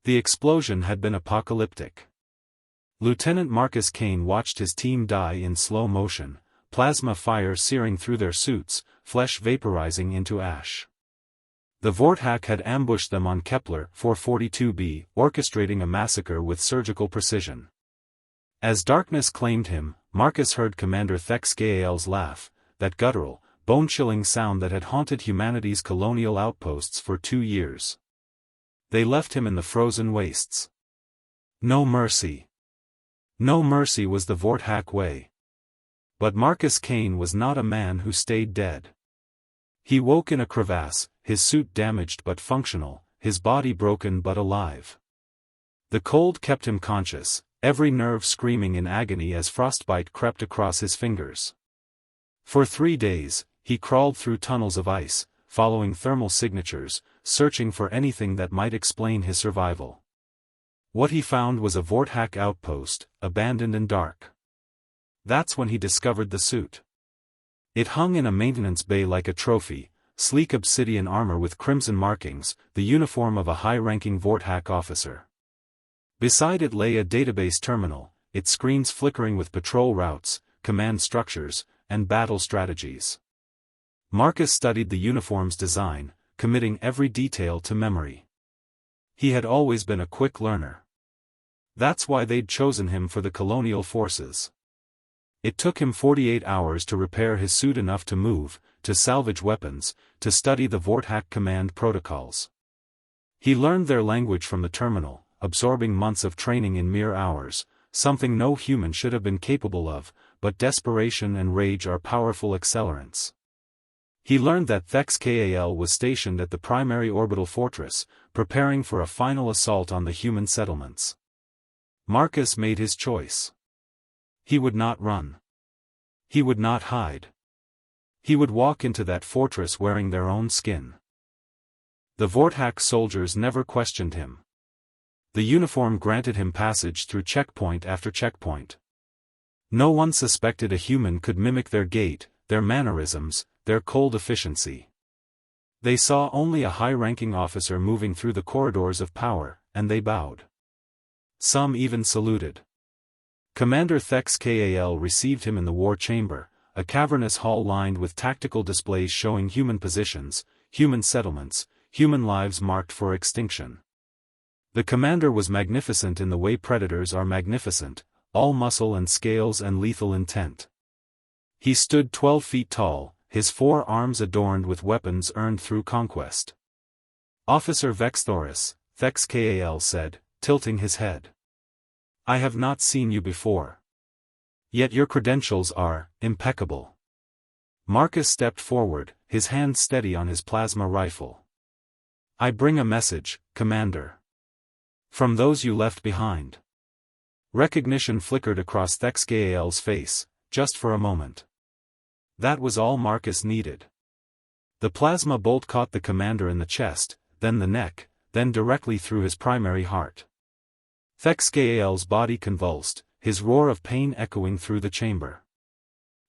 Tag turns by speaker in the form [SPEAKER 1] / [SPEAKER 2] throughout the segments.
[SPEAKER 1] The explosion had been apocalyptic. Lieutenant Marcus Kane watched his team die in slow motion, plasma fire searing through their suits, flesh vaporizing into ash. The Vorthak had ambushed them on Kepler 442b, orchestrating a massacre with surgical precision. As darkness claimed him, Marcus heard Commander Thexgael's laugh, that guttural, bone-chilling sound that had haunted humanity's colonial outposts for 2 years. They left him in the frozen wastes. No mercy. No mercy was the Vorthak way. But Marcus Kane was not a man who stayed dead. He woke in a crevasse, his suit damaged but functional, his body broken but alive. The cold kept him conscious, every nerve screaming in agony as frostbite crept across his fingers. For 3 days, he crawled through tunnels of ice, following thermal signatures, searching for anything that might explain his survival. What he found was a Vorthak outpost, abandoned and dark. That's when he discovered the suit. It hung in a maintenance bay like a trophy, sleek obsidian armor with crimson markings, the uniform of a high-ranking Vorthak officer. Beside it lay a database terminal, its screens flickering with patrol routes, command structures, and battle strategies. Marcus studied the uniform's design, committing every detail to memory. He had always been a quick learner. That's why they'd chosen him for the colonial forces. It took him 48 hours to repair his suit enough to move, to salvage weapons, to study the Vorthak command protocols. He learned their language from the terminal, absorbing months of training in mere hours, something no human should have been capable of, but desperation and rage are powerful accelerants. He learned that Thexgael was stationed at the primary orbital fortress, preparing for a final assault on the human settlements. Marcus made his choice. He would not run. He would not hide. He would walk into that fortress wearing their own skin. The Vorthak soldiers never questioned him. The uniform granted him passage through checkpoint after checkpoint. No one suspected a human could mimic their gait, their mannerisms, their cold efficiency. They saw only a high-ranking officer moving through the corridors of power, and they bowed. Some even saluted. Commander Thexgael received him in the war chamber, a cavernous hall lined with tactical displays showing human positions, human settlements, human lives marked for extinction. The commander was magnificent in the way predators are magnificent, all muscle and scales and lethal intent. He stood 12 feet tall, his 4 arms adorned with weapons earned through conquest. Officer Vexthoris, Thexgael said, tilting his head. I have not seen you before. Yet your credentials are impeccable. Marcus stepped forward, his hand steady on his plasma rifle. I bring a message, Commander. From those you left behind. Recognition flickered across Thexgael's face, just for a moment. That was all Marcus needed. The plasma bolt caught the commander in the chest, then the neck, then directly through his primary heart. Thexgael's body convulsed, his roar of pain echoing through the chamber.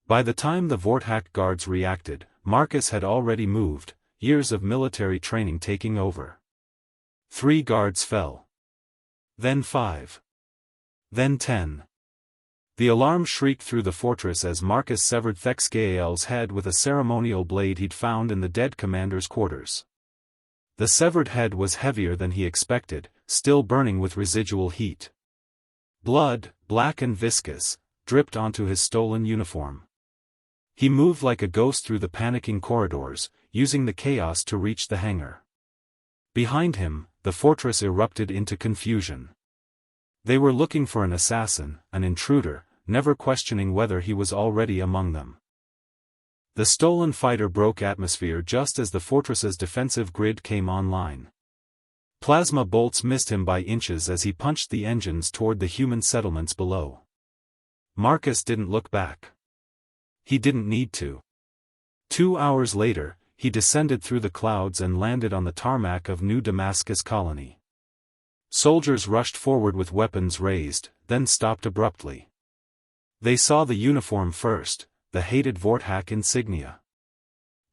[SPEAKER 1] By the time the Vorthak guards reacted, Marcus had already moved, years of military training taking over. 3 guards fell. Then 5. Then 10. The alarm shrieked through the fortress as Marcus severed Thexgael's head with a ceremonial blade he'd found in the dead commander's quarters. The severed head was heavier than he expected, still burning with residual heat. Blood, black and viscous, dripped onto his stolen uniform. He moved like a ghost through the panicking corridors, using the chaos to reach the hangar. Behind him, the fortress erupted into confusion. They were looking for an assassin, an intruder, never questioning whether he was already among them. The stolen fighter broke atmosphere just as the fortress's defensive grid came online. Plasma bolts missed him by inches as he punched the engines toward the human settlements below. Marcus didn't look back. He didn't need to. 2 hours later, he descended through the clouds and landed on the tarmac of New Damascus Colony. Soldiers rushed forward with weapons raised, then stopped abruptly. They saw the uniform first, the hated Vorthak insignia.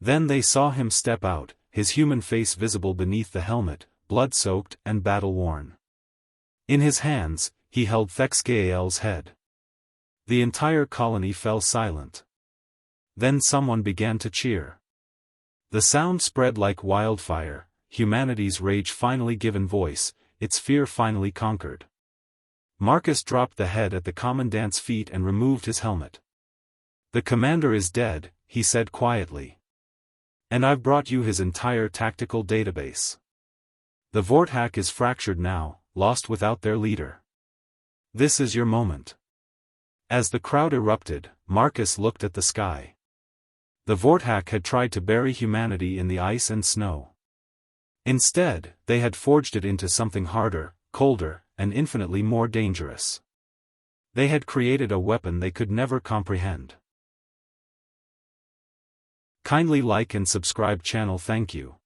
[SPEAKER 1] Then they saw him step out, his human face visible beneath the helmet, blood-soaked and battle-worn. In his hands, he held Thexgael's head. The entire colony fell silent. Then someone began to cheer. The sound spread like wildfire, humanity's rage finally given voice, its fear finally conquered. Marcus dropped the head at the commandant's feet and removed his helmet. "The commander is dead," he said quietly. "And I've brought you his entire tactical database. The Vortak is fractured now, lost without their leader. This is your moment." As the crowd erupted, Marcus looked at the sky. The Vortak had tried to bury humanity in the ice and snow. Instead, they had forged it into something harder, colder, and infinitely more dangerous. They had created a weapon they could never comprehend. Kindly like and subscribe channel. Thank you.